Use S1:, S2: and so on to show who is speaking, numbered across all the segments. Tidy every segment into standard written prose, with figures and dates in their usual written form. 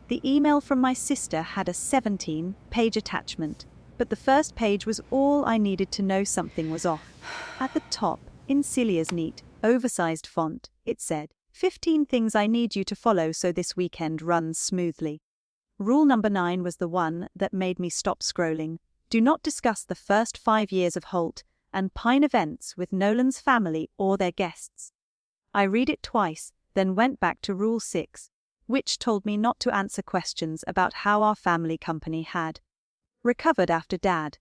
S1: The email from my sister had a 17-page attachment, but the first page was all I needed to know something was off. At the top, in Celia's neat, oversized font, it said, 15 things I need you to follow so this weekend runs smoothly. Rule number 9 was the one that made me stop scrolling. Do not discuss the first 5 years of Holt and Pine events with Nolan's family or their guests. I read it twice, then went back to Rule 6, which told me not to answer questions about how our family company had recovered after Dad.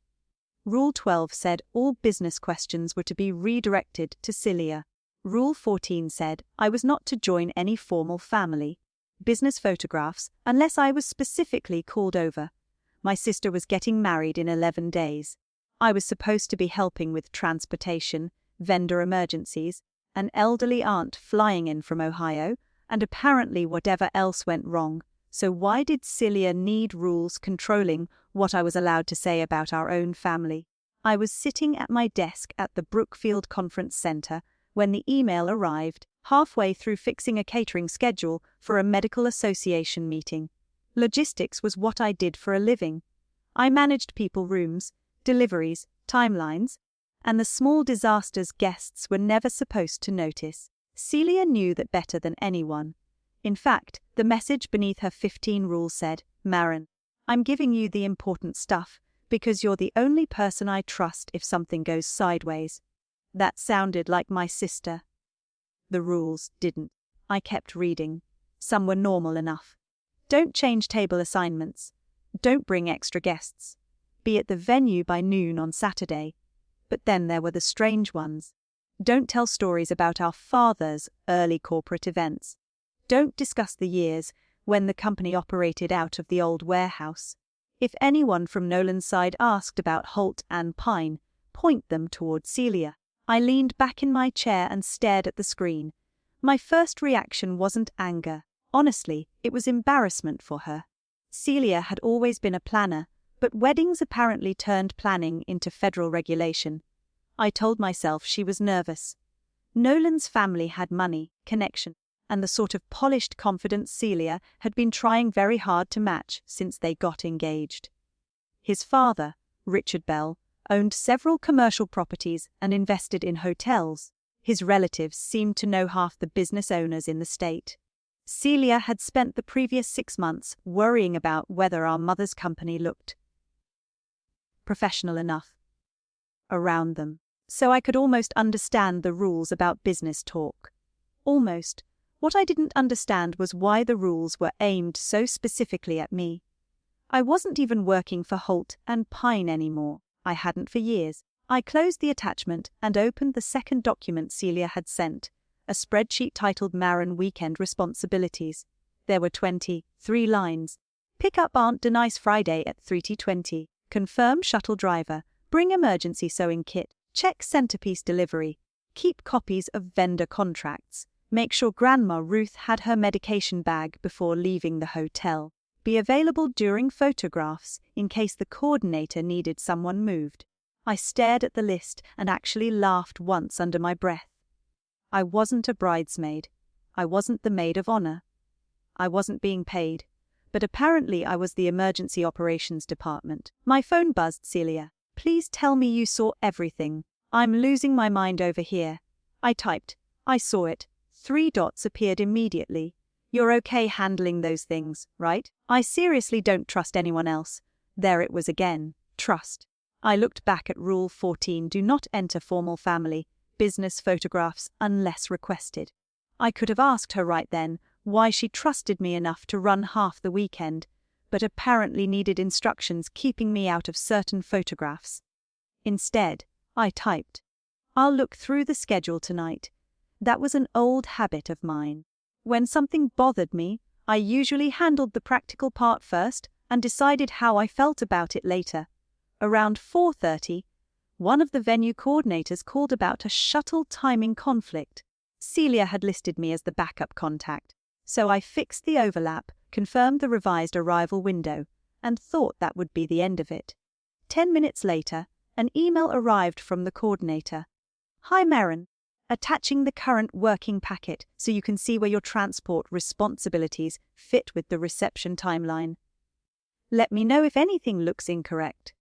S1: Rule 12 said all business questions were to be redirected to Celia. Rule 14 said I was not to join any formal family business photographs unless I was specifically called over. My sister was getting married in 11 days. I was supposed to be helping with transportation, vendor emergencies, an elderly aunt flying in from Ohio, and apparently whatever else went wrong. So why did Celia need rules controlling what I was allowed to say about our own family? I was sitting at my desk at the Brookfield Conference Center when the email arrived, halfway through fixing a catering schedule for a medical association meeting. Logistics was what I did for a living. I managed people rooms, deliveries, timelines, and the small disasters guests were never supposed to notice. Celia knew that better than anyone. In fact, the message beneath her 15 rules said, Maren, I'm giving you the important stuff because you're the only person I trust if something goes sideways. That sounded like my sister. The rules didn't. I kept reading. Some were normal enough. Don't change table assignments. Don't bring extra guests. Be at the venue by noon on Saturday. But then there were the strange ones. Don't tell stories about our father's early corporate events. Don't discuss the years when the company operated out of the old warehouse. If anyone from Nolan's side asked about Holt and Pine, point them toward Celia. I leaned back in my chair and stared at the screen. My first reaction wasn't anger. Honestly, it was embarrassment for her. Celia had always been a planner, but weddings apparently turned planning into federal regulation. I told myself she was nervous. Nolan's family had money, connection, and the sort of polished confidence Celia had been trying very hard to match since they got engaged. His father, Richard Bell, owned several commercial properties and invested in hotels. His relatives seemed to know half the business owners in the state. Celia had spent the previous 6 months worrying about whether our mother's company looked professional enough around them. So I could almost understand the rules about business talk. Almost. What I didn't understand was why the rules were aimed so specifically at me. I wasn't even working for Holt and Pine anymore. I hadn't for years. I closed the attachment and opened the second document Celia had sent, a spreadsheet titled Maren Weekend Responsibilities. There were 23 lines. Pick up Aunt Denise Friday at 3:20. Confirm shuttle driver. Bring emergency sewing kit. Check centerpiece delivery. Keep copies of vendor contracts. Make sure Grandma Ruth had her medication bag before leaving the hotel. Be available during photographs in case the coordinator needed someone moved. I stared at the list and actually laughed once under my breath. I wasn't a bridesmaid. I wasn't the maid of honor. I wasn't being paid. But apparently I was the emergency operations department. My phone buzzed. Celia, please tell me you saw everything. I'm losing my mind over here. I typed. I saw it. 3 dots appeared immediately. You're okay handling those things, right? I seriously don't trust anyone else. There it was again. Trust. I looked back at Rule 14. Do not enter formal family business photographs unless requested. I could have asked her right then why she trusted me enough to run half the weekend, but apparently needed instructions keeping me out of certain photographs. Instead, I typed, I'll look through the schedule tonight. That was an old habit of mine. When something bothered me, I usually handled the practical part first and decided how I felt about it later. Around 4:30, one of the venue coordinators called about a shuttle timing conflict. Celia had listed me as the backup contact, so I fixed the overlap, confirmed the revised arrival window, and thought that would be the end of it. 10 minutes later, an email arrived from the coordinator. Hi Maren, Attaching the current working packet so you can see where your transport responsibilities fit with the reception timeline. Let me know if anything looks incorrect.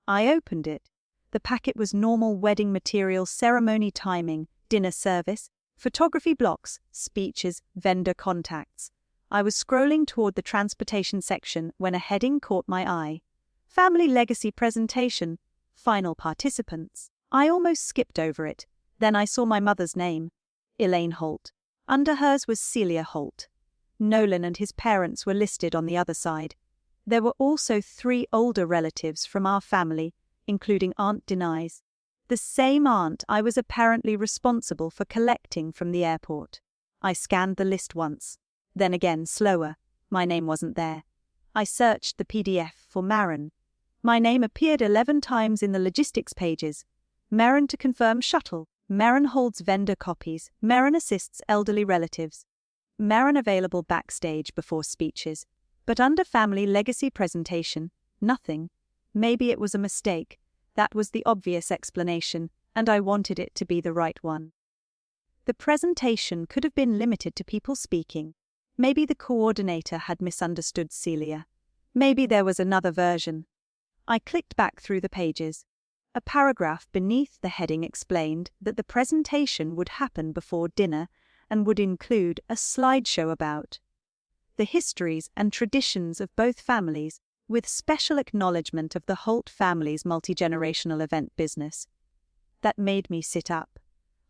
S1: I opened it. The packet was normal wedding material, ceremony timing, dinner service, photography blocks, speeches, vendor contacts. I was scrolling toward the transportation section when a heading caught my eye. Family legacy presentation, final participants. I almost skipped over it. Then I saw my mother's name, Elaine Holt. Under hers was Celia Holt. Nolan and his parents were listed on the other side. There were also 3 older relatives from our family, including Aunt Denise, the same aunt I was apparently responsible for collecting from the airport. I scanned the list once, then again slower. My name wasn't there. I searched the PDF for Maren. My name appeared 11 times in the logistics pages. Maren to confirm shuttle. Maren holds vendor copies. Maren assists elderly relatives. Maren available backstage before speeches. But under family legacy presentation, nothing. Maybe it was a mistake. That was the obvious explanation, and I wanted it to be the right one. The presentation could have been limited to people speaking. Maybe the coordinator had misunderstood Celia. Maybe there was another version. I clicked back through the pages. A paragraph beneath the heading explained that the presentation would happen before dinner and would include a slideshow about the histories and traditions of both families, with special acknowledgement of the Holt family's multi-generational event business. That made me sit up.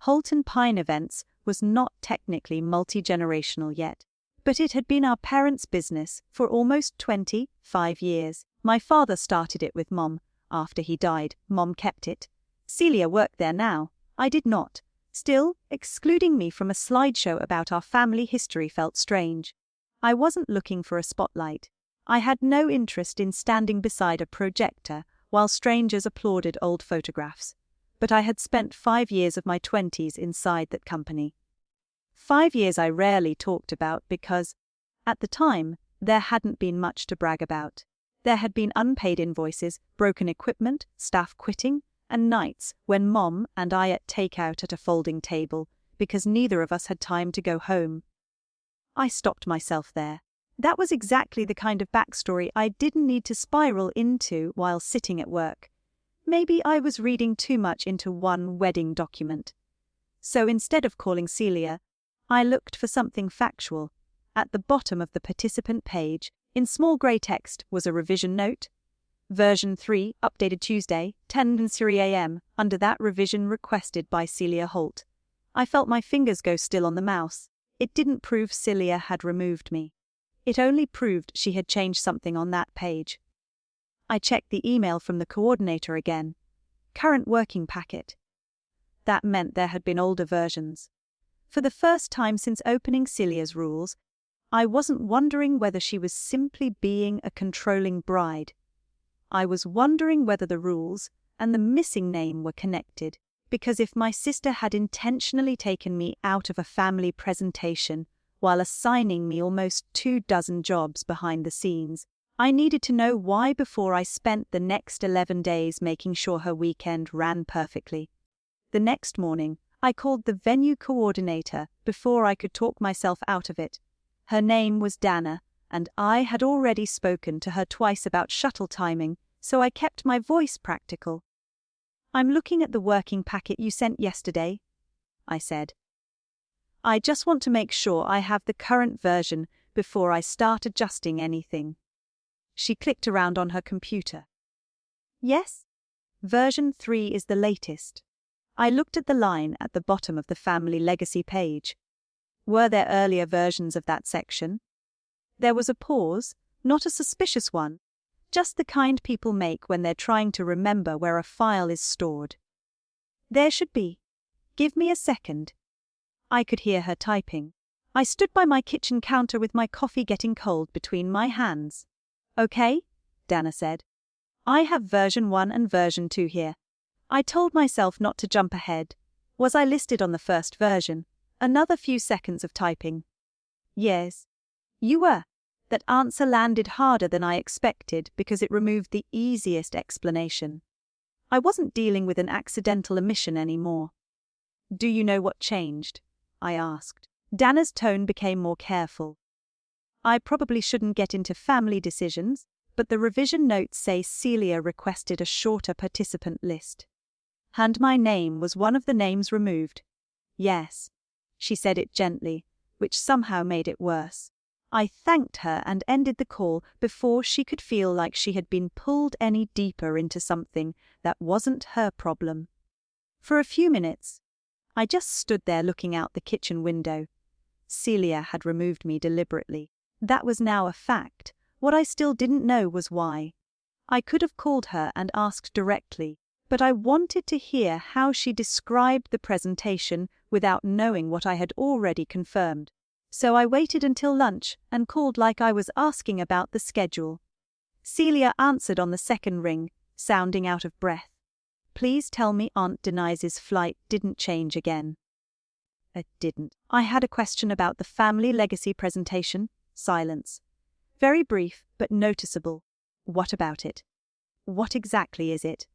S1: Holt and Pine Events was not technically multi-generational yet, but it had been our parents' business for almost 25 years. My father started it with Mom. After he died, Mom kept it. Celia worked there now. I did not. Still, excluding me from a slideshow about our family history felt strange. I wasn't looking for a spotlight. I had no interest in standing beside a projector while strangers applauded old photographs. But I had spent 5 years of my 20s inside that company. 5 years I rarely talked about because, at the time, there hadn't been much to brag about. There had been unpaid invoices, broken equipment, staff quitting, and nights when Mom and I ate takeout at a folding table because neither of us had time to go home. I stopped myself there. That was exactly the kind of backstory I didn't need to spiral into while sitting at work. Maybe I was reading too much into one wedding document. So instead of calling Celia, I looked for something factual. At the bottom of the participant page, in small grey text, was a revision note. Version 3, updated Tuesday, 10:03 a.m., under that revision requested by Celia Holt. I felt my fingers go still on the mouse. It didn't prove Celia had removed me. It only proved she had changed something on that page. I checked the email from the coordinator again. Current working packet. That meant there had been older versions. For the first time since opening Celia's rules, I wasn't wondering whether she was simply being a controlling bride. I was wondering whether the rules and the missing name were connected, because if my sister had intentionally taken me out of a family presentation while assigning me almost 24 jobs behind the scenes, I needed to know why before I spent the next 11 days making sure her weekend ran perfectly. The next morning, I called the venue coordinator before I could talk myself out of it. Her name was Dana, and I had already spoken to her twice about shuttle timing, so I kept my voice practical. "I'm looking at the working packet you sent yesterday," I said. "I just want to make sure I have the current version before I start adjusting anything." She clicked around on her computer. "Yes? Version 3 is the latest." I looked at the line at the bottom of the family legacy page. Were there earlier versions of that section? There was a pause, not a suspicious one, just the kind people make when they're trying to remember where a file is stored. "There should be. Give me a second." I could hear her typing. I stood by my kitchen counter with my coffee getting cold between my hands. "Okay," Dana said. "I have version 1 and version 2 here." I told myself not to jump ahead. Was I listed on the first version? Another few seconds of typing. "Yes, you were." That answer landed harder than I expected because it removed the easiest explanation. I wasn't dealing with an accidental omission anymore. Do you know what changed? I asked. Dana's tone became more careful. I probably shouldn't get into family decisions, but the revision notes say Celia requested a shorter participant list. And my name was one of the names removed. Yes. She said it gently, which somehow made it worse. I thanked her and ended the call before she could feel like she had been pulled any deeper into something that wasn't her problem. For a few minutes, I just stood there looking out the kitchen window. Celia had removed me deliberately. That was now a fact. What I still didn't know was why. I could have called her and asked directly, but I wanted to hear how she described the presentation without knowing what I had already confirmed. So I waited until lunch and called like I was asking about the schedule. Celia answered on the second ring, sounding out of breath. Please tell me Aunt Denise's flight didn't change again. It didn't. I had a question about the family legacy presentation. Silence. Very brief, but noticeable. What about it? What exactly is it?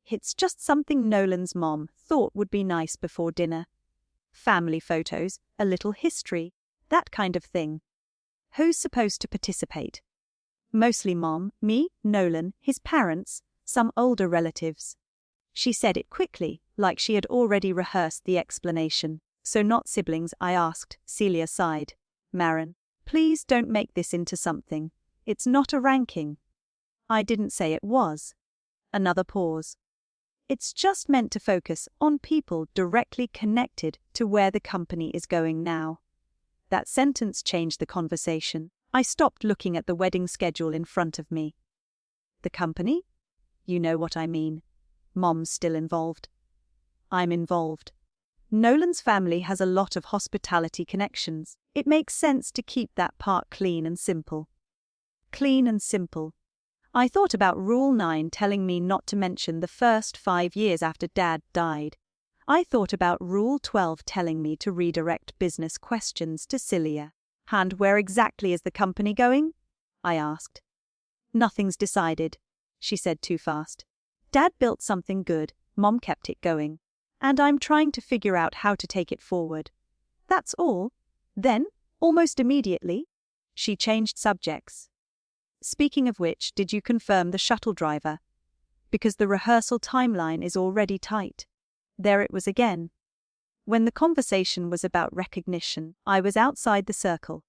S1: It's just something Nolan's mom thought would be nice before dinner. Family photos, a little history, that kind of thing. Who's supposed to participate? Mostly Mom, me, Nolan, his parents, some older relatives. She said it quickly, like she had already rehearsed the explanation. So not siblings, I asked. Celia sighed. Maren, please don't make this into something. It's not a ranking. I didn't say it was. Another pause. It's just meant to focus on people directly connected to where the company is going now. That sentence changed the conversation. I stopped looking at the wedding schedule in front of me. The company? You know what I mean. Mom's still involved. I'm involved. Nolan's family has a lot of hospitality connections. It makes sense to keep that part clean and simple. Clean and simple. I thought about Rule 9 telling me not to mention the first 5 years after Dad died. I thought about Rule 12 telling me to redirect business questions to Celia. And where exactly is the company going? I asked. Nothing's decided, she said too fast. Dad built something good, Mom kept it going. And I'm trying to figure out how to take it forward. That's all. Then, almost immediately, she changed subjects. Speaking of which, did you confirm the shuttle driver? Because the rehearsal timeline is already tight. There it was again. When the conversation was about recognition, I was outside the circle.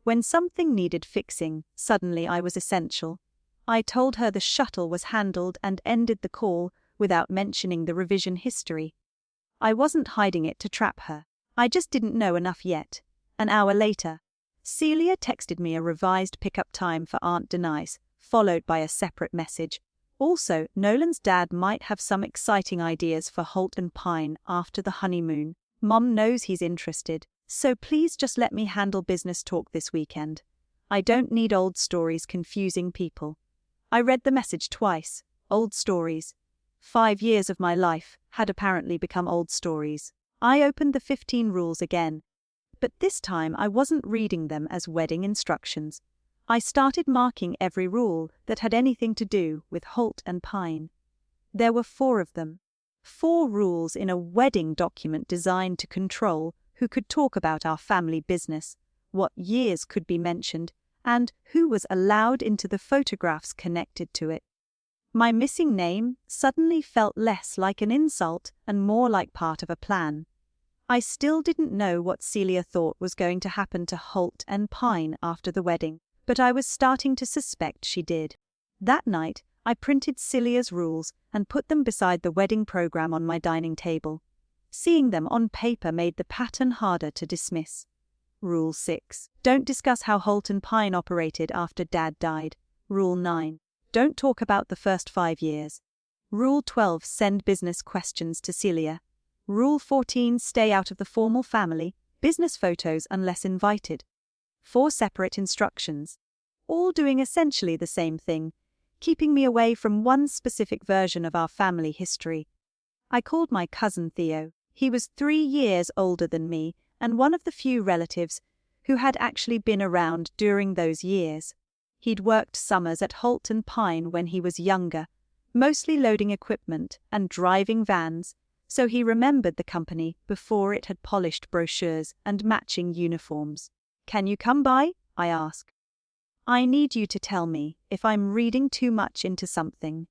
S1: When something needed fixing, suddenly I was essential. I told her the shuttle was handled and ended the call without mentioning the revision history. I wasn't hiding it to trap her. I just didn't know enough yet. An hour later, Celia texted me a revised pickup time for Aunt Denise, followed by a separate message. Also, Nolan's dad might have some exciting ideas for Holt and Pine after the honeymoon. Mom knows he's interested, so please just let me handle business talk this weekend. I don't need old stories confusing people. I read the message twice. Old stories. 5 years of my life had apparently become old stories. I opened the 15 rules again. But this time I wasn't reading them as wedding instructions. I started marking every rule that had anything to do with Holt and Pine. There were 4 of them. 4 rules in a wedding document designed to control who could talk about our family business, what years could be mentioned, and who was allowed into the photographs connected to it. My missing name suddenly felt less like an insult and more like part of a plan. I still didn't know what Celia thought was going to happen to Holt and Pine after the wedding, but I was starting to suspect she did. That night, I printed Celia's rules and put them beside the wedding program on my dining table. Seeing them on paper made the pattern harder to dismiss. Rule 6. Don't discuss how Holt and Pine operated after Dad died. Rule 9. Don't talk about the first 5 years. Rule 12. Send business questions to Celia. Rule 14. Stay out of the formal family, business photos unless invited. 4 separate instructions, all doing essentially the same thing, keeping me away from one specific version of our family history. I called my cousin Theo. He was 3 years older than me and one of the few relatives who had actually been around during those years. He'd worked summers at Holt and Pine when he was younger, mostly loading equipment and driving vans, So he remembered the company before it had polished brochures and matching uniforms. "Can you come by?" I asked. "I need you to tell me if I'm reading too much into something."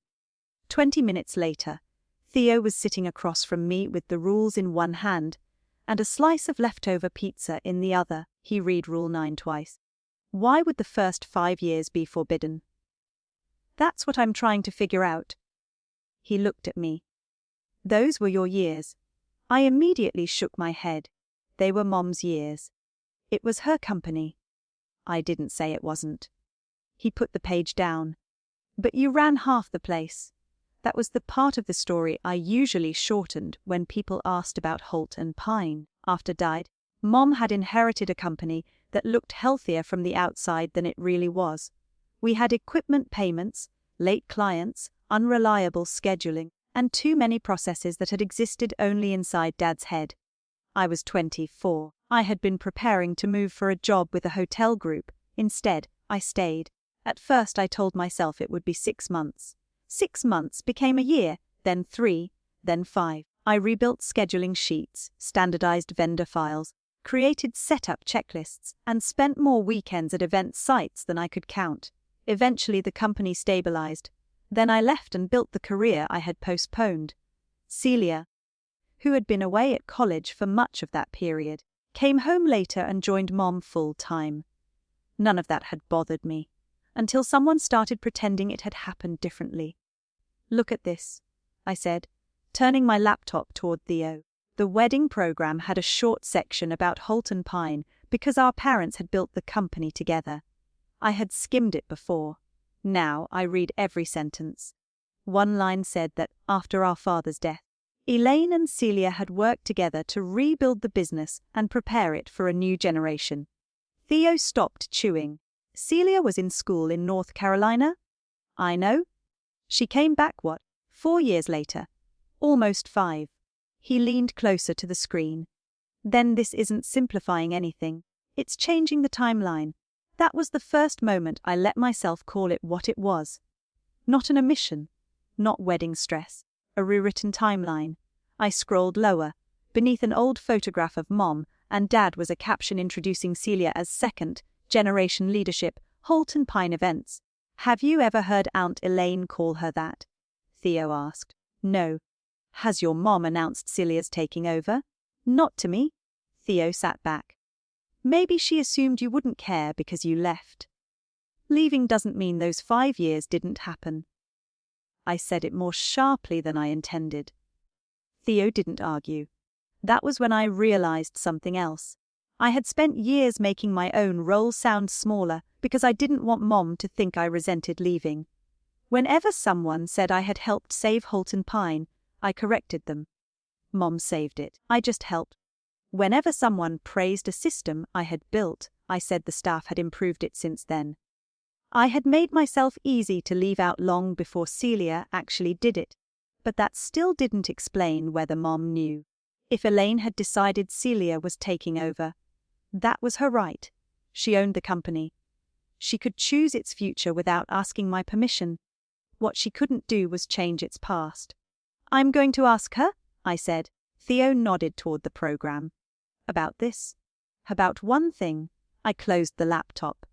S1: 20 minutes later, Theo was sitting across from me with the rules in one hand and a slice of leftover pizza in the other. He read Rule 9 twice. "Why would the first 5 years be forbidden?" "That's what I'm trying to figure out." He looked at me. "Those were your years." I immediately shook my head. They were Mom's years. It was her company. I didn't say it wasn't. He put the page down. "But you ran half the place." That was the part of the story I usually shortened when people asked about Holt and Pine. After died, Mom had inherited a company that looked healthier from the outside than it really was. We had equipment payments, late clients, unreliable scheduling, and too many processes that had existed only inside Dad's head. I was 24. I had been preparing to move for a job with a hotel group. Instead, I stayed. At first I told myself it would be 6 months. 6 months became a year, then 3, then 5. I rebuilt scheduling sheets, standardized vendor files, created setup checklists, and spent more weekends at event sites than I could count. Eventually the company stabilized. Then I left and built the career I had postponed. Celia, who had been away at college for much of that period, came home later and joined Mom full-time. None of that had bothered me, until someone started pretending it had happened differently. "Look at this," I said, turning my laptop toward Theo. The wedding program had a short section about Holt and Pine because our parents had built the company together. I had skimmed it before. Now I read every sentence. One line said that, after our father's death, Elaine and Celia had worked together to rebuild the business and prepare it for a new generation. Theo stopped chewing. "Celia was in school in North Carolina?" "I know." "She came back, 4 years later?" "Almost 5. He leaned closer to the screen. "Then this isn't simplifying anything. It's changing the timeline." That was the first moment I let myself call it what it was. Not an omission. Not wedding stress. A rewritten timeline. I scrolled lower. Beneath an old photograph of Mom and Dad was a caption introducing Celia as second-generation leadership, Holt and Pine events. "Have you ever heard Aunt Elaine call her that?" Theo asked. "No." "Has your mom announced Celia's taking over?" "Not to me." Theo sat back. "Maybe she assumed you wouldn't care because you left." "Leaving doesn't mean those 5 years didn't happen." I said it more sharply than I intended. Theo didn't argue. That was when I realized something else. I had spent years making my own role sound smaller because I didn't want Mom to think I resented leaving. Whenever someone said I had helped save Holt and Pine, I corrected them. Mom saved it. I just helped. Whenever someone praised a system I had built, I said the staff had improved it since then. I had made myself easy to leave out long before Celia actually did it. But that still didn't explain whether Mom knew. If Elaine had decided Celia was taking over, that was her right. She owned the company. She could choose its future without asking my permission. What she couldn't do was change its past. "I'm going to ask her," I said. Theo nodded toward the program. "About this?" "About one thing." I closed the laptop.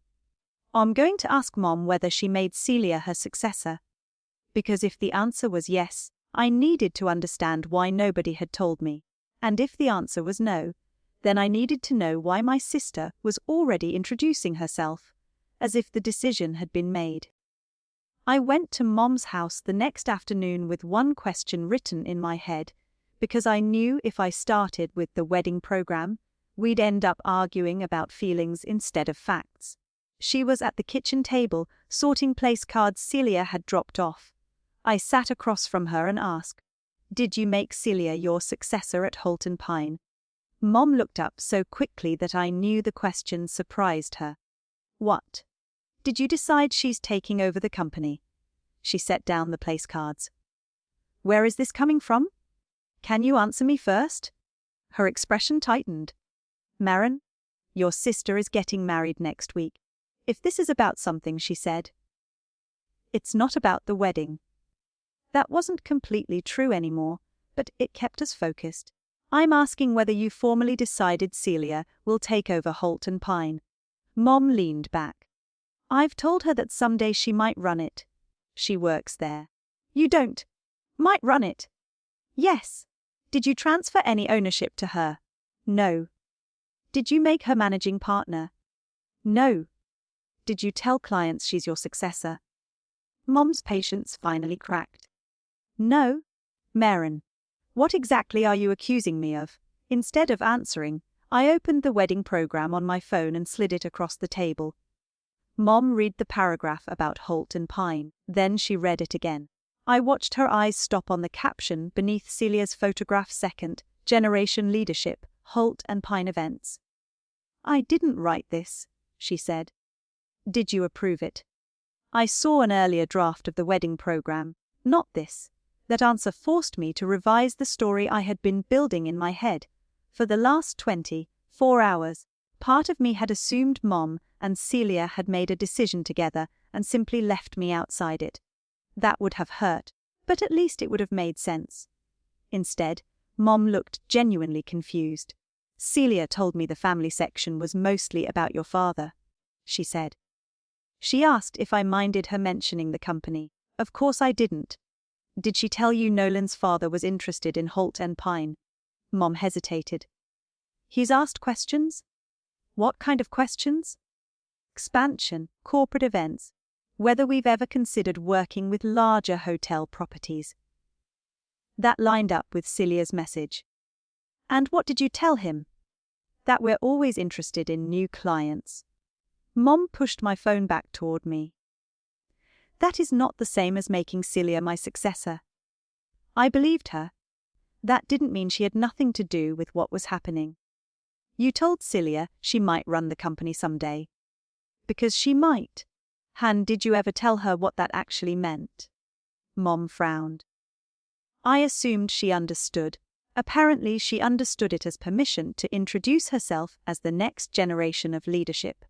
S1: "I'm going to ask Mom whether she made Celia her successor." Because if the answer was yes, I needed to understand why nobody had told me. And if the answer was no, then I needed to know why my sister was already introducing herself, as if the decision had been made. I went to Mom's house the next afternoon with one question written in my head, because I knew if I started with the wedding program, we'd end up arguing about feelings instead of facts. She was at the kitchen table, sorting place cards Celia had dropped off. I sat across from her and asked, "Did you make Celia your successor at Holt and Pine?" Mom looked up so quickly that I knew the question surprised her. "What? Did you decide she's taking over the company?" She set down the place cards. "Where is this coming from? Can you answer me first?" Her expression tightened. "Maren, your sister is getting married next week. If this is about something," she said. "It's not about the wedding." That wasn't completely true anymore, but it kept us focused. I'm asking whether you formally decided Celia will take over Holt and Pine. Mom leaned back. I've told her that someday she might run it. She works there. You don't. Might run it. Yes. Did you transfer any ownership to her? No. Did you make her managing partner? No. Did you tell clients she's your successor? Mom's patience finally cracked. No. Maren, what exactly are you accusing me of? Instead of answering, I opened the wedding program on my phone and slid it across the table. Mom read the paragraph about Holt and Pine, then she read it again. I watched her eyes stop on the caption beneath Celia's photograph: Second Generation Leadership, Holt and Pine Events. I didn't write this, she said. Did you approve it? I saw an earlier draft of the wedding program, not this. That answer forced me to revise the story I had been building in my head. For the last 24 hours, part of me had assumed Mom and Celia had made a decision together and simply left me outside it. That would have hurt, but at least it would have made sense. Instead, Mom looked genuinely confused. Celia told me the family section was mostly about your father, she said. She asked if I minded her mentioning the company. Of course I didn't. Did she tell you Nolan's father was interested in Holt and Pine? Mom hesitated. He's asked questions? What kind of questions? Expansion, corporate events, whether we've ever considered working with larger hotel properties. That lined up with Celia's message. And what did you tell him? That we're always interested in new clients. Mom pushed my phone back toward me. That is not the same as making Celia my successor. I believed her. That didn't mean she had nothing to do with what was happening. You told Celia she might run the company someday. Because she might. Han, did you ever tell her what that actually meant? Mom frowned. I assumed she understood. Apparently she understood it as permission to introduce herself as the next generation of leadership.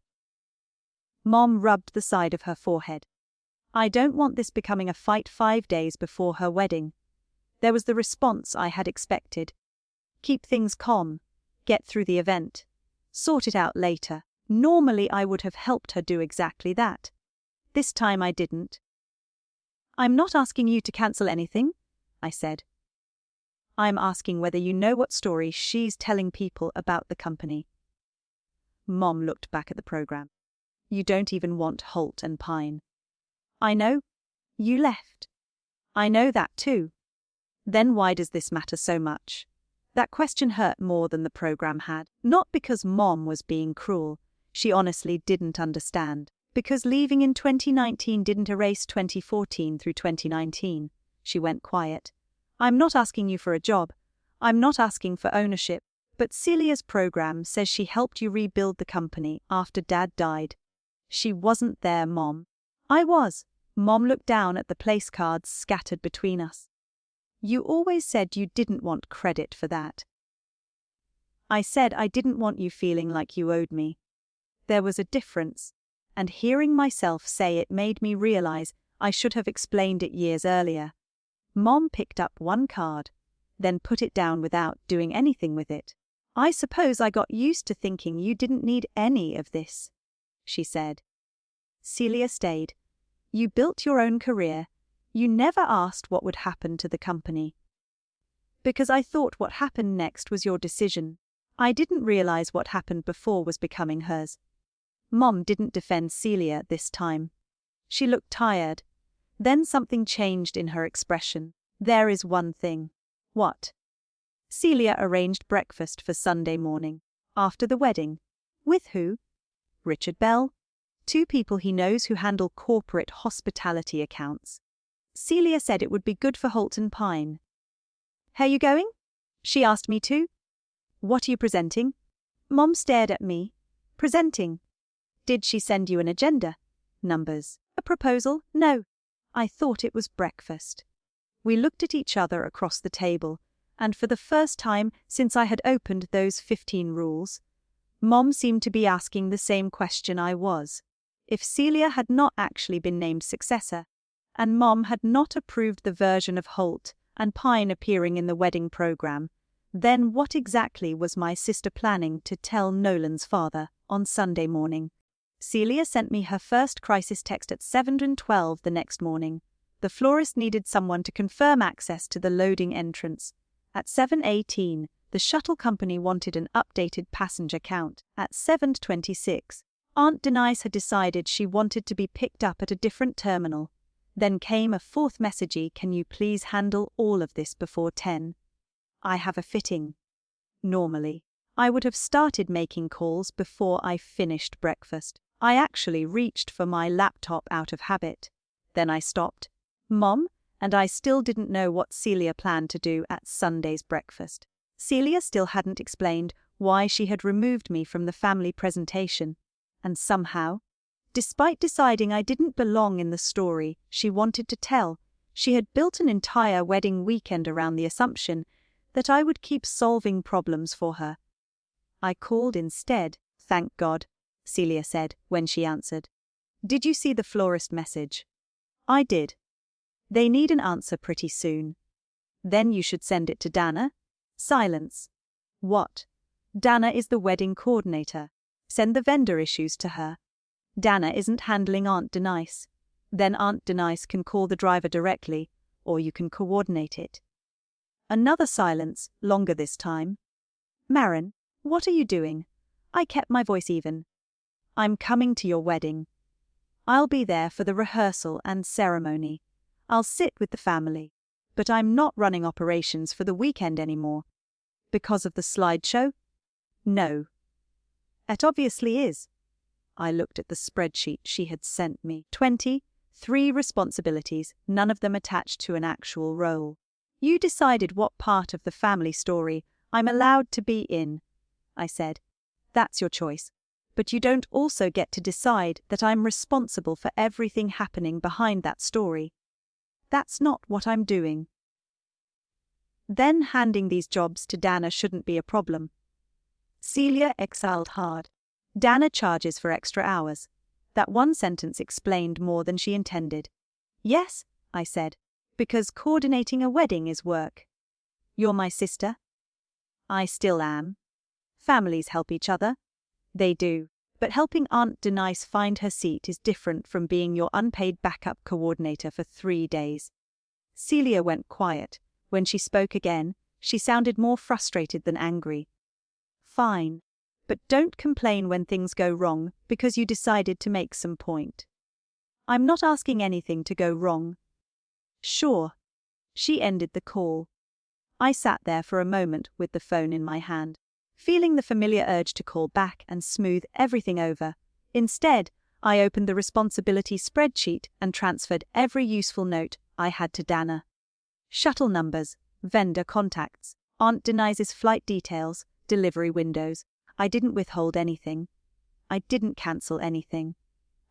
S1: Mom rubbed the side of her forehead. I don't want this becoming a fight 5 days before her wedding. There was the response I had expected. Keep things calm. Get through the event. Sort it out later. Normally I would have helped her do exactly that. This time I didn't. I'm not asking you to cancel anything, I said. I'm asking whether you know what story she's telling people about the company. Mom looked back at the program. You don't even want Holt and Pine. I know. You left. I know that too. Then why does this matter so much? That question hurt more than the program had. Not because Mom was being cruel. She honestly didn't understand. Because leaving in 2019 didn't erase 2014 through 2019. She went quiet. I'm not asking you for a job. I'm not asking for ownership. But Celia's program says she helped you rebuild the company after Dad died. She wasn't there, Mom. I was. Mom looked down at the place cards scattered between us. You always said you didn't want credit for that. I said I didn't want you feeling like you owed me. There was a difference, and hearing myself say it made me realize I should have explained it years earlier. Mom picked up one card, then put it down without doing anything with it. I suppose I got used to thinking you didn't need any of this, she said. Celia stayed. You built your own career. You never asked what would happen to the company. Because I thought what happened next was your decision. I didn't realize what happened before was becoming hers. Mom didn't defend Celia this time. She looked tired. Then something changed in her expression. There is one thing. What? Celia arranged breakfast for Sunday morning, after the wedding. With who? Richard Bell. 2 people he knows who handle corporate hospitality accounts. Celia said it would be good for Holt and Pine. Are you going? She asked me to. What are you presenting? Mom stared at me. Presenting. Did she send you an agenda? Numbers. A proposal? No. I thought it was breakfast. We looked at each other across the table, and for the first time since I had opened those 15 rules, Mom seemed to be asking the same question I was. If Celia had not actually been named successor, and Mom had not approved the version of Holt and pine appearing in the wedding program. Then what exactly was my sister planning to tell Nolan's father on Sunday morning? Celia sent me her first crisis text at 7:12 the next morning. The florist needed someone to confirm access to the loading entrance. At 7:18, the shuttle company wanted an updated passenger count. At 7:26, Aunt Denise had decided she wanted to be picked up at a different terminal. Then came a fourth messagey, "Can you please handle all of this before 10? I have a fitting." Normally, I would have started making calls before I finished breakfast. I actually reached for my laptop out of habit. Then I stopped. Mom and I still didn't know what Celia planned to do at Sunday's breakfast. Celia still hadn't explained why she had removed me from the family presentation. And somehow, despite deciding I didn't belong in the story she wanted to tell, she had built an entire wedding weekend around the assumption that I would keep solving problems for her. I called instead. "Thank God," Celia said when she answered. "Did you see the florist message?" "I did. They need an answer pretty soon." "Then you should send it to Dana." Silence. "What? Dana is the wedding coordinator. Send the vendor issues to her. Dana isn't handling Aunt Denise. Then Aunt Denise can call the driver directly, or you can coordinate it." Another silence, longer this time. "Maren, what are you doing?" I kept my voice even. "I'm coming to your wedding. I'll be there for the rehearsal and ceremony. I'll sit with the family. But I'm not running operations for the weekend anymore." "Because of the slideshow?" "No. It obviously is." I looked at the spreadsheet she had sent me. 23 responsibilities, none of them attached to an actual role. "You decided what part of the family story I'm allowed to be in," I said. "That's your choice. But you don't also get to decide that I'm responsible for everything happening behind that story. That's not what I'm doing." Then handing these jobs to Dana shouldn't be a problem. Celia exhaled hard. "Dana charges for extra hours." That one sentence explained more than she intended. "Yes," I said, "because coordinating a wedding is work." "You're my sister?" "I still am." "Families help each other." "They do. But helping Aunt Denise find her seat is different from being your unpaid backup coordinator for 3 days. Celia went quiet. When she spoke again, she sounded more frustrated than angry. "Fine. But don't complain when things go wrong because you decided to make some point. I'm not asking anything to go wrong." "Sure." She ended the call. I sat there for a moment with the phone in my hand, feeling the familiar urge to call back and smooth everything over. Instead, I opened the responsibility spreadsheet and transferred every useful note I had to Dana. Shuttle numbers, vendor contacts, Aunt Denise's flight details, delivery windows. I didn't withhold anything. I didn't cancel anything.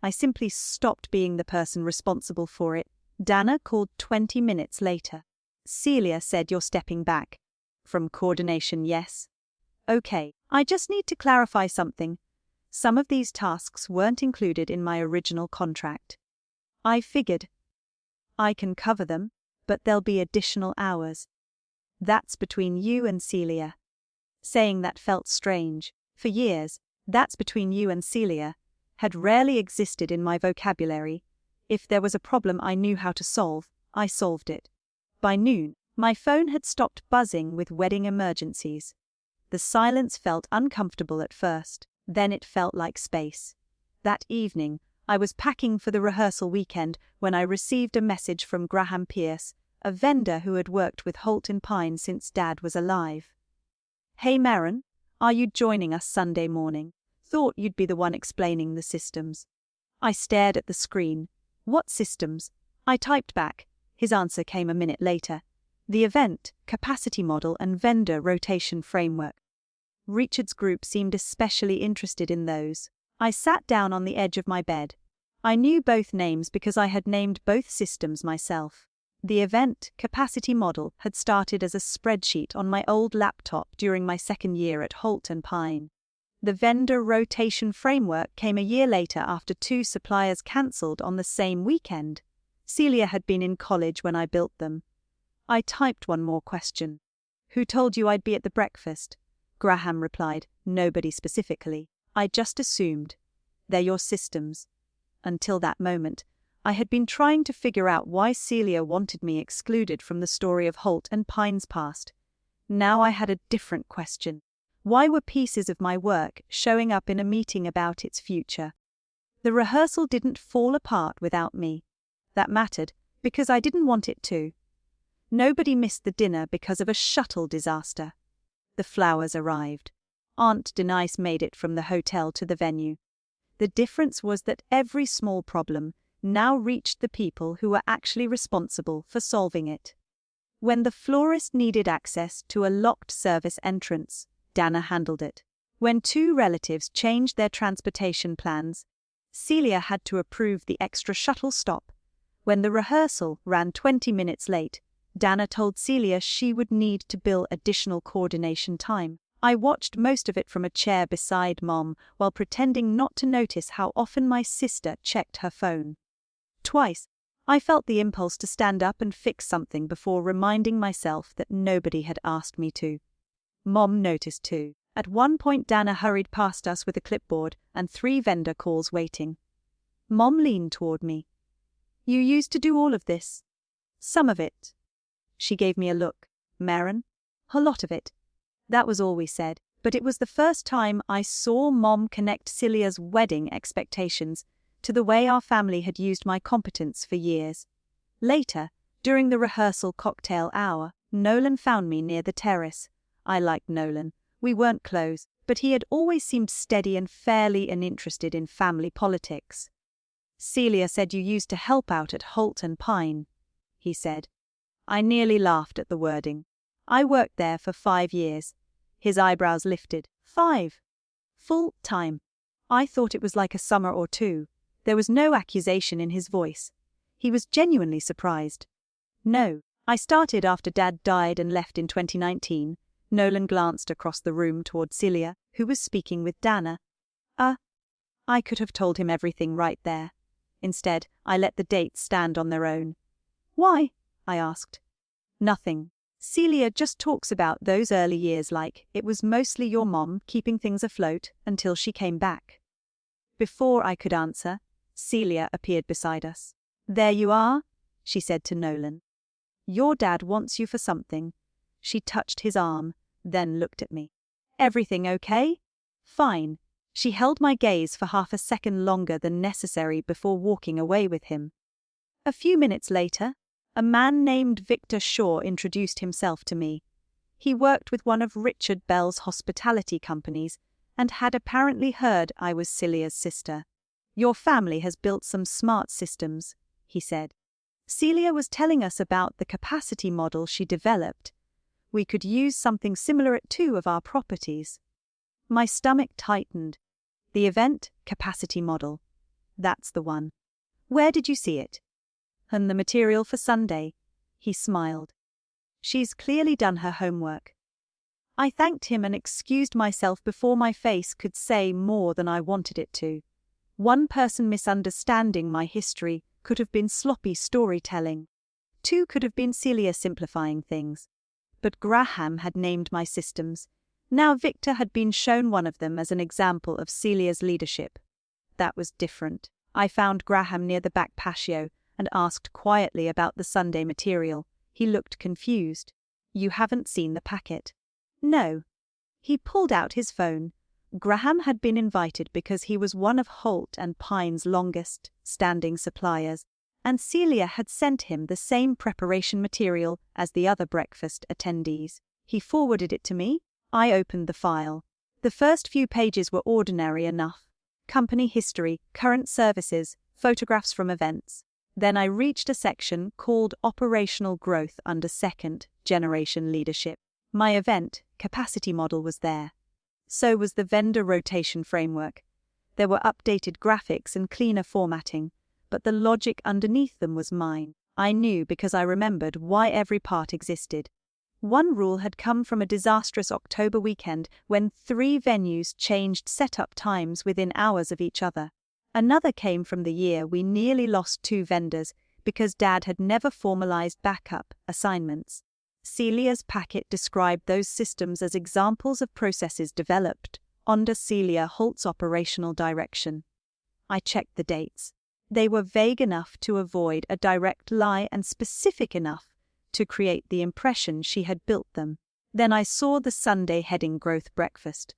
S1: I simply stopped being the person responsible for it. Dana called 20 minutes later. "Celia said you're stepping back." "From coordination, yes." "Okay, I just need to clarify something. Some of these tasks weren't included in my original contract." "I figured. I can cover them, but there'll be additional hours." "That's between you and Celia." Saying that felt strange. For years, "that's between you and Celia" had rarely existed in my vocabulary. If there was a problem I knew how to solve, I solved it. By noon, my phone had stopped buzzing with wedding emergencies. The silence felt uncomfortable at first, then it felt like space. That evening, I was packing for the rehearsal weekend when I received a message from Graham Pierce, a vendor who had worked with Holt and Pine since Dad was alive. "Hey Maren, are you joining us Sunday morning? Thought you'd be the one explaining the systems." I stared at the screen. "What systems?" I typed back. His answer came a minute later. "The event, capacity model and vendor rotation framework." Richard's group seemed especially interested in those. I sat down on the edge of my bed. I knew both names because I had named both systems myself. The event, capacity model, had started as a spreadsheet on my old laptop during my second year at Holt and Pine. The vendor rotation framework came a year later after 2 suppliers cancelled on the same weekend. Celia had been in college when I built them. I typed one more question. Who told you I'd be at the breakfast? Graham replied, nobody specifically. I just assumed. They're your systems. Until that moment, I had been trying to figure out why Celia wanted me excluded from the story of Holt and Pine's past. Now I had a different question. Why were pieces of my work showing up in a meeting about its future? The rehearsal didn't fall apart without me. That mattered, because I didn't want it to. Nobody missed the dinner because of a shuttle disaster. The flowers arrived. Aunt Denise made it from the hotel to the venue. The difference was that every small problem now reached the people who were actually responsible for solving it. When the florist needed access to a locked service entrance, Dana handled it. When two relatives changed their transportation plans, Celia had to approve the extra shuttle stop. When the rehearsal ran 20 minutes late, Dana told Celia she would need to bill additional coordination time. I watched most of it from a chair beside Mom while pretending not to notice how often my sister checked her phone. Twice, I felt the impulse to stand up and fix something before reminding myself that nobody had asked me to. Mom noticed too. At one point Dana hurried past us with a clipboard and 3 vendor calls waiting. Mom leaned toward me. You used to do all of this? Some of it. She gave me a look. Maren? A lot of it. That was all we said, but it was the first time I saw Mom connect Celia's wedding expectations to the way our family had used my competence for years. Later, during the rehearsal cocktail hour, Nolan found me near the terrace. I liked Nolan. We weren't close, but he had always seemed steady and fairly uninterested in family politics. Celia said you used to help out at Holt and Pine, he said. I nearly laughed at the wording. I worked there for 5 years. His eyebrows lifted. 5. Full time. I thought it was like a summer or 2. There was no accusation in his voice. He was genuinely surprised. No, I started after Dad died and left in 2019. Nolan glanced across the room toward Celia, who was speaking with Dana. I could have told him everything right there. Instead, I let the dates stand on their own. Why? I asked. Nothing. Celia just talks about those early years like it was mostly your mom keeping things afloat until she came back. Before I could answer, Celia appeared beside us. There you are, she said to Nolan. Your dad wants you for something. She touched his arm, then looked at me. Everything okay? Fine. She held my gaze for half a second longer than necessary before walking away with him. A few minutes later, a man named Victor Shaw introduced himself to me. He worked with one of Richard Bell's hospitality companies and had apparently heard I was Celia's sister. Your family has built some smart systems, he said. Celia was telling us about the capacity model she developed. We could use something similar at 2 of our properties. My stomach tightened. The event capacity model. That's the one. Where did you see it? And the material for Sunday. He smiled. She's clearly done her homework. I thanked him and excused myself before my face could say more than I wanted it to. One person misunderstanding my history could have been sloppy storytelling. 2 could have been Celia simplifying things. But Graham had named my systems. Now Victor had been shown one of them as an example of Celia's leadership. That was different. I found Graham near the back patio and asked quietly about the Sunday material. He looked confused. You haven't seen the packet? No. He pulled out his phone. Graham had been invited because he was one of Holt and Pine's longest-standing suppliers, and Celia had sent him the same preparation material as the other breakfast attendees. He forwarded it to me. I opened the file. The first few pages were ordinary enough. Company history, current services, photographs from events. Then I reached a section called Operational Growth under Second Generation Leadership. My event capacity model was there. So was the vendor rotation framework. There were updated graphics and cleaner formatting, but the logic underneath them was mine. I knew because I remembered why every part existed. One rule had come from a disastrous October weekend when 3 venues changed setup times within hours of each other. Another came from the year we nearly lost 2 vendors because Dad had never formalized backup assignments. Celia's packet described those systems as examples of processes developed under Celia Holt's operational direction. I checked the dates. They were vague enough to avoid a direct lie and specific enough to create the impression she had built them. Then I saw the Sunday heading growth breakfast.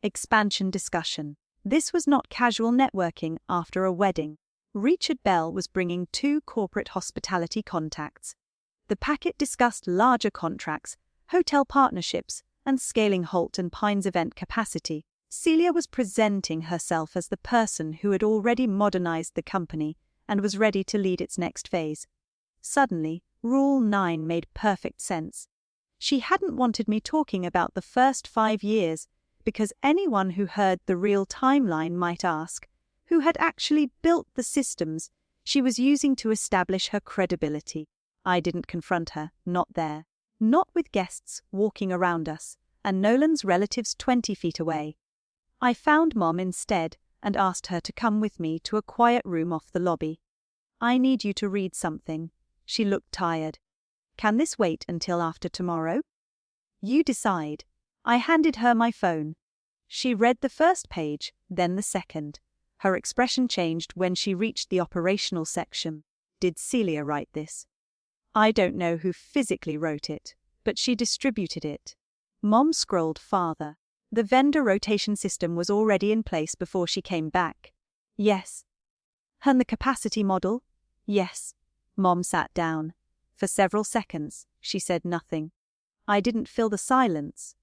S1: Expansion discussion. This was not casual networking after a wedding. Richard Bell was bringing 2 corporate hospitality contacts. The packet discussed larger contracts, hotel partnerships, and scaling Holt and Pine's event capacity. Celia was presenting herself as the person who had already modernized the company and was ready to lead its next phase. Suddenly, Rule 9 made perfect sense. She hadn't wanted me talking about the first 5 years, because anyone who heard the real timeline might ask, who had actually built the systems she was using to establish her credibility. I didn't confront her, not there. Not with guests walking around us, and Nolan's relatives 20 feet away. I found Mom instead and asked her to come with me to a quiet room off the lobby. I need you to read something. She looked tired. Can this wait until after tomorrow? You decide. I handed her my phone. She read the first page, then the second. Her expression changed when she reached the operational section. Did Celia write this? I don't know who physically wrote it, but she distributed it. Mom scrolled farther. The vendor rotation system was already in place before she came back. Yes. And the capacity model? Yes. Mom sat down. For several seconds, she said nothing. I didn't fill the silence.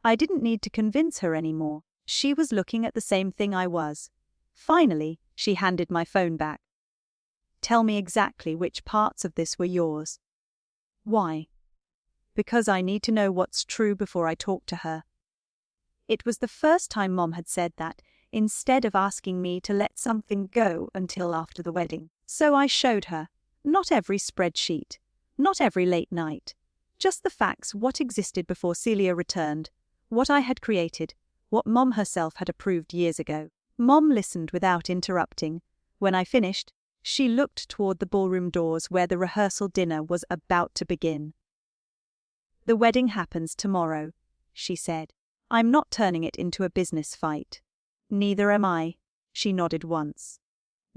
S1: I didn't need to convince her anymore. She was looking at the same thing I was. Finally, she handed my phone back. Tell me exactly which parts of this were yours. Why? Because I need to know what's true before I talk to her. It was the first time Mom had said that, instead of asking me to let something go until after the wedding. So I showed her. Not every spreadsheet. Not every late night. Just the facts, what existed before Celia returned. What I had created. What Mom herself had approved years ago. Mom listened without interrupting. When I finished, she looked toward the ballroom doors where the rehearsal dinner was about to begin. The wedding happens tomorrow, she said. I'm not turning it into a business fight. Neither am I. She nodded once.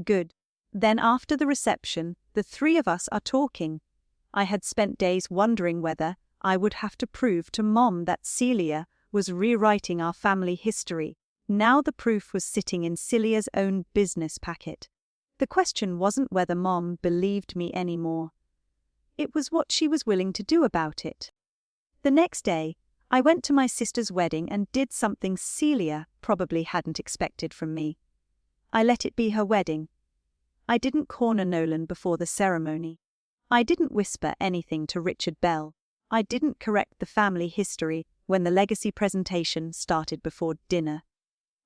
S1: Good. Then after the reception, the 3 of us are talking. I had spent days wondering whether I would have to prove to Mom that Celia was rewriting our family history. Now the proof was sitting in Celia's own business packet. The question wasn't whether Mom believed me anymore. It was what she was willing to do about it. The next day, I went to my sister's wedding and did something Celia probably hadn't expected from me. I let it be her wedding. I didn't corner Nolan before the ceremony. I didn't whisper anything to Richard Bell. I didn't correct the family history when the legacy presentation started before dinner.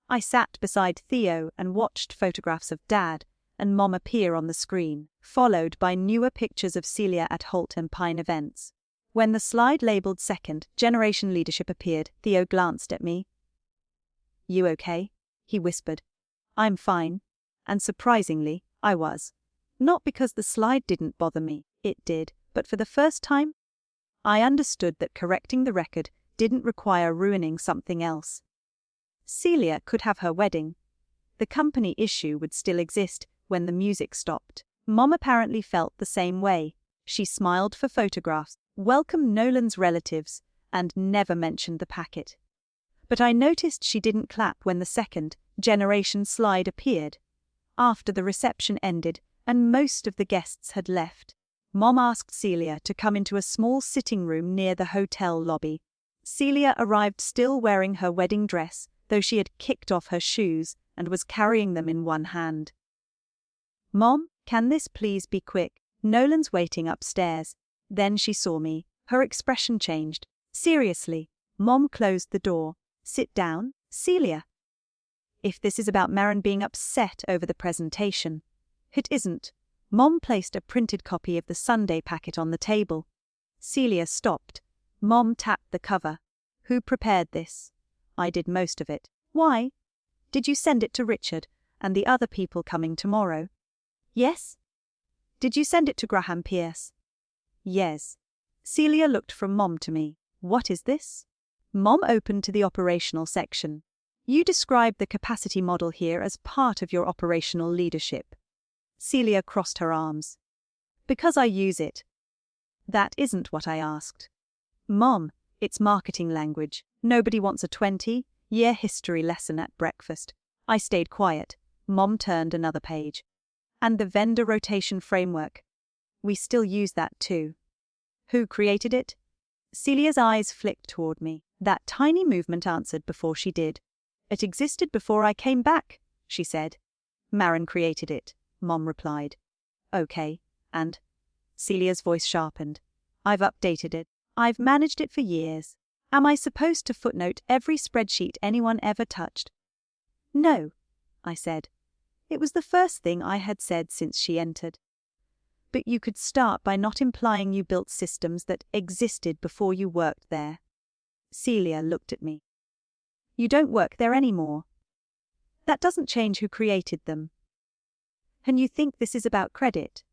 S1: I sat beside Theo and watched photographs of Dad and Mom appear on the screen, followed by newer pictures of Celia at Holt and Pine events. When the slide labeled Second Generation Leadership appeared, Theo glanced at me. You okay? He whispered. I'm fine. And surprisingly, I was. Not because the slide didn't bother me, it did, but for the first time, I understood that correcting the record didn't require ruining something else. Celia could have her wedding. The company issue would still exist when the music stopped. Mom apparently felt the same way. She smiled for photographs, welcomed Nolan's relatives, and never mentioned the packet. But I noticed she didn't clap when the second generation slide appeared. After the reception ended and most of the guests had left, Mom asked Celia to come into a small sitting room near the hotel lobby. Celia arrived still wearing her wedding dress, though she had kicked off her shoes and was carrying them in one hand. Mom, can this please be quick? Nolan's waiting upstairs. Then she saw me. Her expression changed. Seriously. Mom closed the door. Sit down, Celia. If this is about Maren being upset over the presentation. It isn't. Mom placed a printed copy of the Sunday packet on the table. Celia stopped. Mom tapped the cover. Who prepared this? I did most of it. Why? Did you send it to Richard and the other people coming tomorrow? Yes. Did you send it to Graham Pierce? Yes. Celia looked from Mom to me. What is this? Mom opened to the operational section. You described the capacity model here as part of your operational leadership. Celia crossed her arms. Because I use it. That isn't what I asked. Mom, it's marketing language. Nobody wants a 20-year history lesson at breakfast. I stayed quiet. Mom turned another page. And the vendor rotation framework. We still use that too. Who created it? Celia's eyes flicked toward me. That tiny movement answered before she did. It existed before I came back, she said. Maren created it, Mom replied. Okay, and? Celia's voice sharpened. I've updated it. I've managed it for years. Am I supposed to footnote every spreadsheet anyone ever touched? No, I said. It was the first thing I had said since she entered. But you could start by not implying you built systems that existed before you worked there. Celia looked at me. You don't work there anymore. That doesn't change who created them. And you think this is about credit?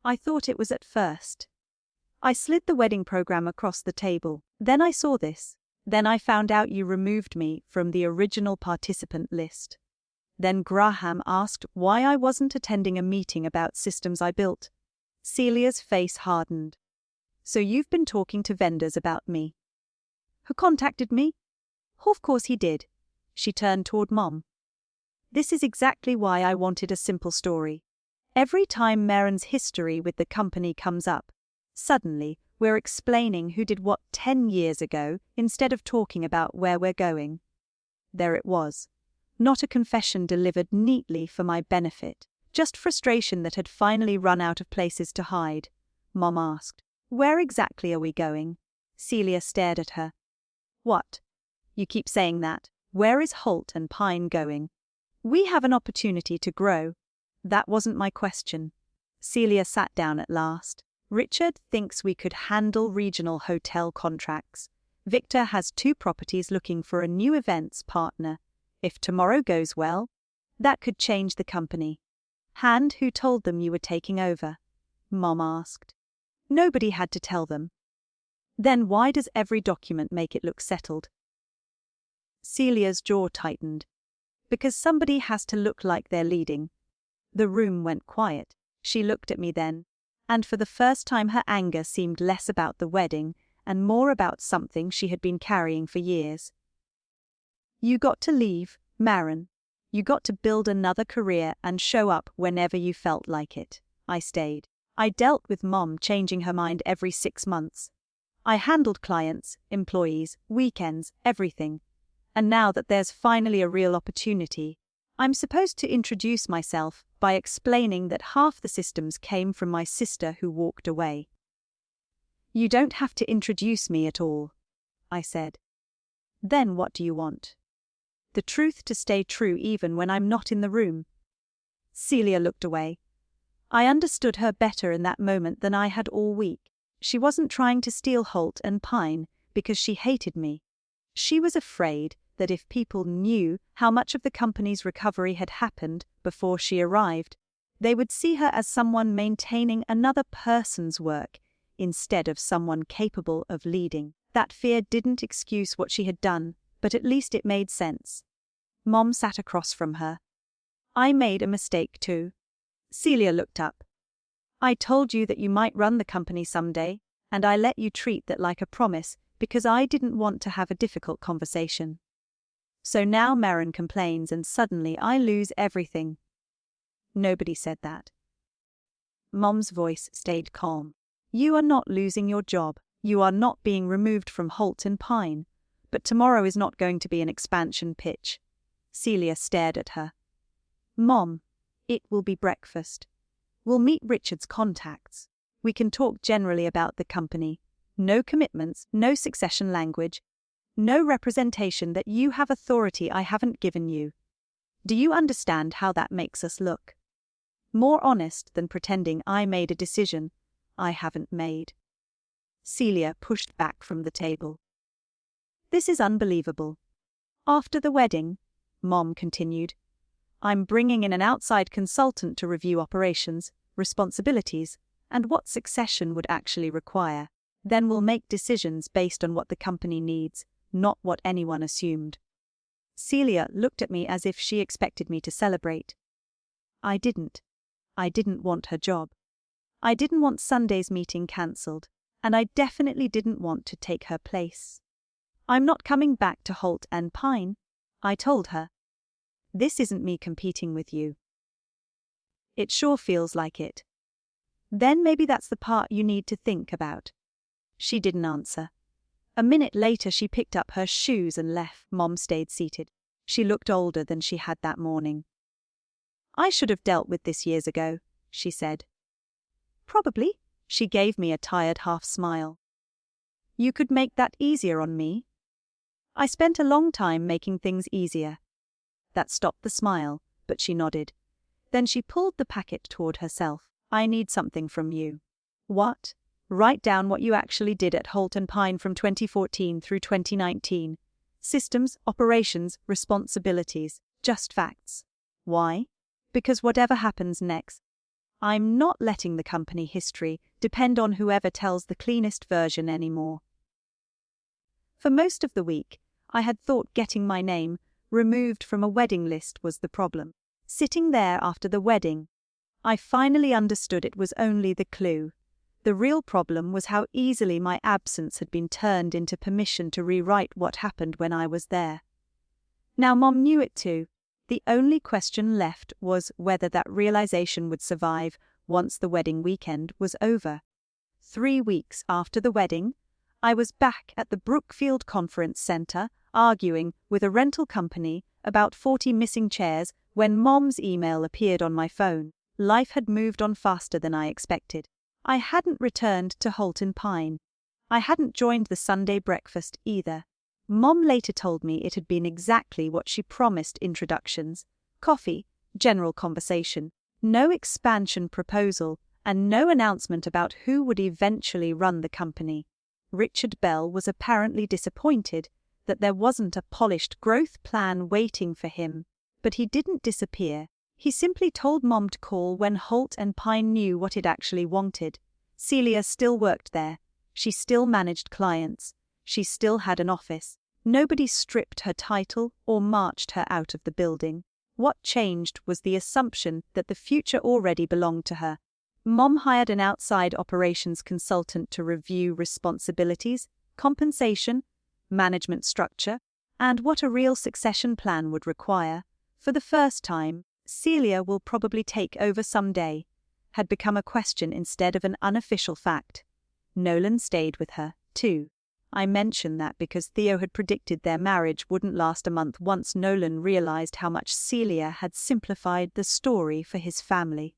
S1: I thought it was at first. I slid the wedding program across the table. Then I saw this. Then I found out you removed me from the original participant list. Then Graham asked why I wasn't attending a meeting about systems I built. Celia's face hardened. So you've been talking to vendors about me? Who contacted me? Of course he did. She turned toward Mom. This is exactly why I wanted a simple story. Every time Maren's history with the company comes up, suddenly we're explaining who did what 10 years ago instead of talking about where we're going. There it was. Not a confession delivered neatly for my benefit, just frustration that had finally run out of places to hide. Mom asked, Where exactly are we going? Celia stared at her. What? You keep saying that. Where is Holt and Pine going? We have an opportunity to grow. That wasn't my question. Celia sat down at last. Richard thinks we could handle regional hotel contracts. Victor has 2 properties looking for a new events partner. If tomorrow goes well, that could change the company. And who told them you were taking over? Mom asked. Nobody had to tell them. Then why does every document make it look settled? Celia's jaw tightened. Because somebody has to look like they're leading. The room went quiet. She looked at me then, and for the first time her anger seemed less about the wedding and more about something she had been carrying for years. You got to leave, Maren. You got to build another career and show up whenever you felt like it. I stayed. I dealt with Mom changing her mind every 6 months. I handled clients, employees, weekends, everything. And now that there's finally a real opportunity, I'm supposed to introduce myself by explaining that half the systems came from my sister who walked away. You don't have to introduce me at all, I said. Then what do you want? The truth to stay true even when I'm not in the room. Celia looked away. I understood her better in that moment than I had all week. She wasn't trying to steal Holt and Pine because she hated me. She was afraid that if people knew how much of the company's recovery had happened before she arrived, they would see her as someone maintaining another person's work instead of someone capable of leading. That fear didn't excuse what she had done, but at least it made sense. Mom sat across from her. I made a mistake too. Celia looked up. I told you that you might run the company someday, and I let you treat that like a promise because I didn't want to have a difficult conversation. So now Maren complains and suddenly I lose everything. Nobody said that. Mom's voice stayed calm. You are not losing your job. You are not being removed from Holt and Pine. But tomorrow is not going to be an expansion pitch. Celia stared at her. Mom, it will be breakfast. We'll meet Richard's contacts. We can talk generally about the company. No commitments, no succession language, no representation that you have authority I haven't given you. Do you understand how that makes us look? More honest than pretending I made a decision I haven't made. Celia pushed back from the table. This is unbelievable. After the wedding, Mom continued, I'm bringing in an outside consultant to review operations, responsibilities, and what succession would actually require. Then we'll make decisions based on what the company needs, not what anyone assumed. Celia looked at me as if she expected me to celebrate. I didn't. I didn't want her job. I didn't want Sunday's meeting cancelled, and I definitely didn't want to take her place. I'm not coming back to Holt and Pine, I told her. This isn't me competing with you. It sure feels like it. Then maybe that's the part you need to think about. She didn't answer. A minute later she picked up her shoes and left. Mom stayed seated. She looked older than she had that morning. I should have dealt with this years ago, she said. Probably, she gave me a tired half smile. You could make that easier on me. I spent a long time making things easier. That stopped the smile, but she nodded. Then she pulled the packet toward herself. I need something from you. What? Write down what you actually did at Holt and Pine from 2014 through 2019. Systems, operations, responsibilities, just facts. Why? Because whatever happens next, I'm not letting the company history depend on whoever tells the cleanest version anymore. For most of the week, I had thought getting my name removed from a wedding list was the problem. Sitting there after the wedding, I finally understood it was only the clue. The real problem was how easily my absence had been turned into permission to rewrite what happened when I was there. Now Mom knew it too. The only question left was whether that realization would survive once the wedding weekend was over. 3 weeks after the wedding, I was back at the Brookfield Conference Center arguing with a rental company about 40 missing chairs when Mom's email appeared on my phone. Life had moved on faster than I expected. I hadn't returned to Holt and Pine. I hadn't joined the Sunday breakfast either. Mom later told me it had been exactly what she promised: introductions, coffee, general conversation, no expansion proposal, and no announcement about who would eventually run the company. Richard Bell was apparently disappointed that there wasn't a polished growth plan waiting for him, but he didn't disappear. He simply told Mom to call when Holt and Pine knew what it actually wanted. Celia still worked there. She still managed clients. She still had an office. Nobody stripped her title or marched her out of the building. What changed was the assumption that the future already belonged to her. Mom hired an outside operations consultant to review responsibilities, compensation, management structure, and what a real succession plan would require. For the first time, Celia will probably take over someday had become a question instead of an unofficial fact. Nolan stayed with her, too. I mention that because Theo had predicted their marriage wouldn't last a month once Nolan realized how much Celia had simplified the story for his family.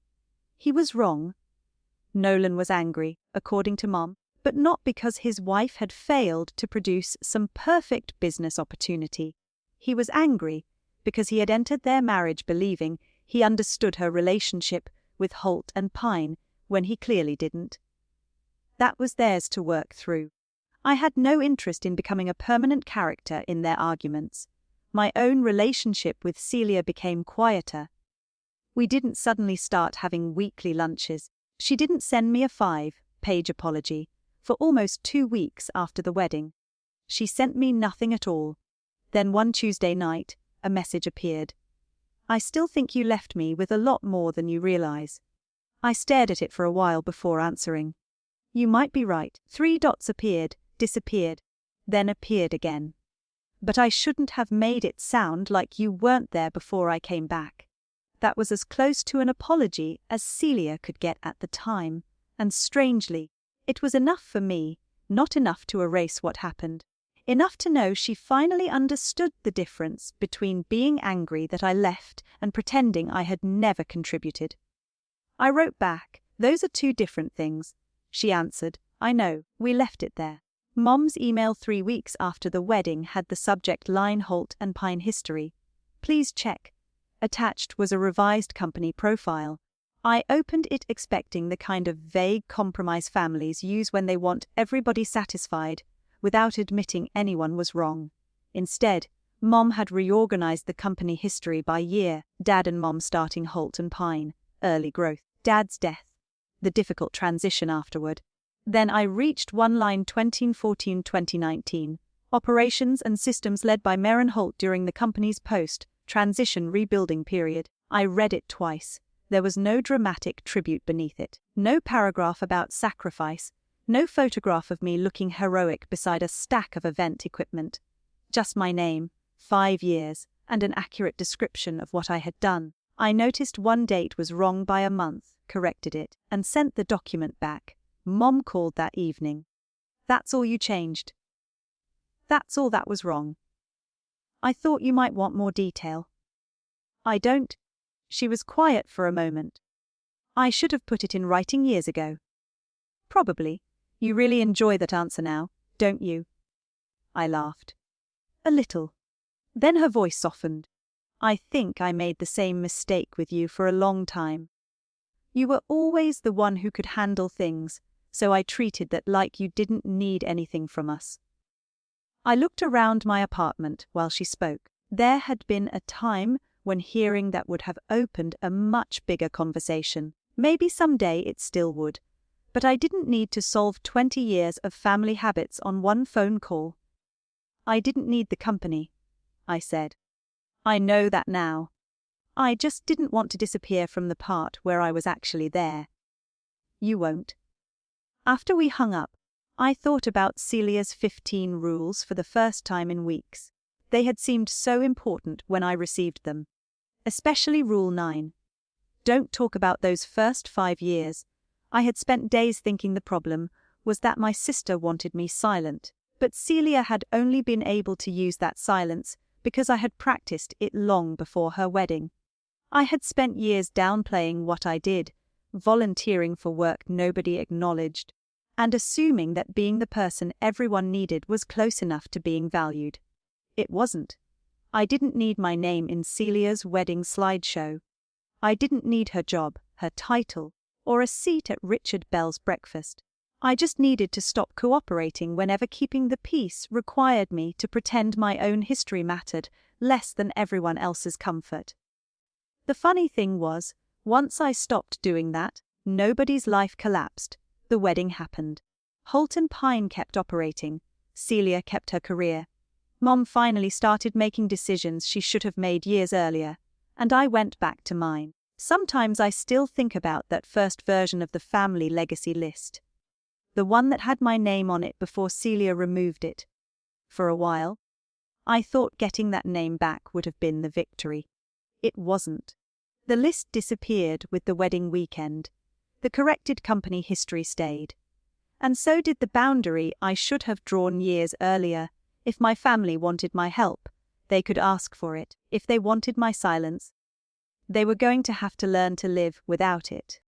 S1: He was wrong. Nolan was angry, according to Mom, but not because his wife had failed to produce some perfect business opportunity. He was angry because he had entered their marriage believing he understood her relationship with Holt and Pine when he clearly didn't. That was theirs to work through. I had no interest in becoming a permanent character in their arguments. My own relationship with Celia became quieter. We didn't suddenly start having weekly lunches. She didn't send me a 5-page apology for almost 2 weeks after the wedding. She sent me nothing at all. Then one Tuesday night, a message appeared. I still think you left me with a lot more than you realize. I stared at it for a while before answering. You might be right. 3 dots appeared, disappeared, then appeared again. But I shouldn't have made it sound like you weren't there before I came back. That was as close to an apology as Celia could get at the time, and strangely, it was enough for me, not enough to erase what happened. Enough to know she finally understood the difference between being angry that I left and pretending I had never contributed. I wrote back, "Those are 2 different things." She answered, "I know, we left it there." Mom's email 3 weeks after the wedding had the subject line Holt and Pine history. Please check. Attached was a revised company profile. I opened it expecting the kind of vague compromise families use when they want everybody satisfied, without admitting anyone was wrong. Instead, Mom had reorganized the company history by year: Dad and Mom starting Holt and Pine, early growth, Dad's death, the difficult transition afterward. Then I reached one line 2014-2019, operations and systems led by Maren during the company's post-transition rebuilding period. I read it twice. There was no dramatic tribute beneath it, no paragraph about sacrifice, no photograph of me looking heroic beside a stack of event equipment. Just my name, 5 years, and an accurate description of what I had done. I noticed one date was wrong by a month, corrected it, and sent the document back. Mom called that evening. "That's all you changed. That's all that was wrong. I thought you might want more detail." "I don't." She was quiet for a moment. "I should have put it in writing years ago." "Probably. You really enjoy that answer now, don't you?" I laughed. "A little." Then her voice softened. "I think I made the same mistake with you for a long time. You were always the one who could handle things, so I treated that like you didn't need anything from us." I looked around my apartment while she spoke. There had been a time when hearing that would have opened a much bigger conversation. Maybe someday it still would. But I didn't need to solve 20 years of family habits on one phone call. "I didn't need the company," I said. "I know that now. I just didn't want to disappear from the part where I was actually there." "You won't." After we hung up, I thought about Celia's 15 rules for the first time in weeks. They had seemed so important when I received them. Especially Rule 9. Don't talk about those first 5 years. I had spent days thinking the problem was that my sister wanted me silent, but Celia had only been able to use that silence because I had practiced it long before her wedding. I had spent years downplaying what I did, volunteering for work nobody acknowledged, and assuming that being the person everyone needed was close enough to being valued. It wasn't. I didn't need my name in Celia's wedding slideshow. I didn't need her job, her title, or a seat at Richard Bell's breakfast. I just needed to stop cooperating whenever keeping the peace required me to pretend my own history mattered less than everyone else's comfort. The funny thing was, once I stopped doing that, nobody's life collapsed. The wedding happened. Holt and Pine kept operating. Celia kept her career. Mom finally started making decisions she should have made years earlier, and I went back to mine. Sometimes I still think about that first version of the family legacy list. The one that had my name on it before Celia removed it. For a while, I thought getting that name back would have been the victory. It wasn't. The list disappeared with the wedding weekend. The corrected company history stayed. And so did the boundary I should have drawn years earlier. If my family wanted my help, they could ask for it. If they wanted my silence, they were going to have to learn to live without it.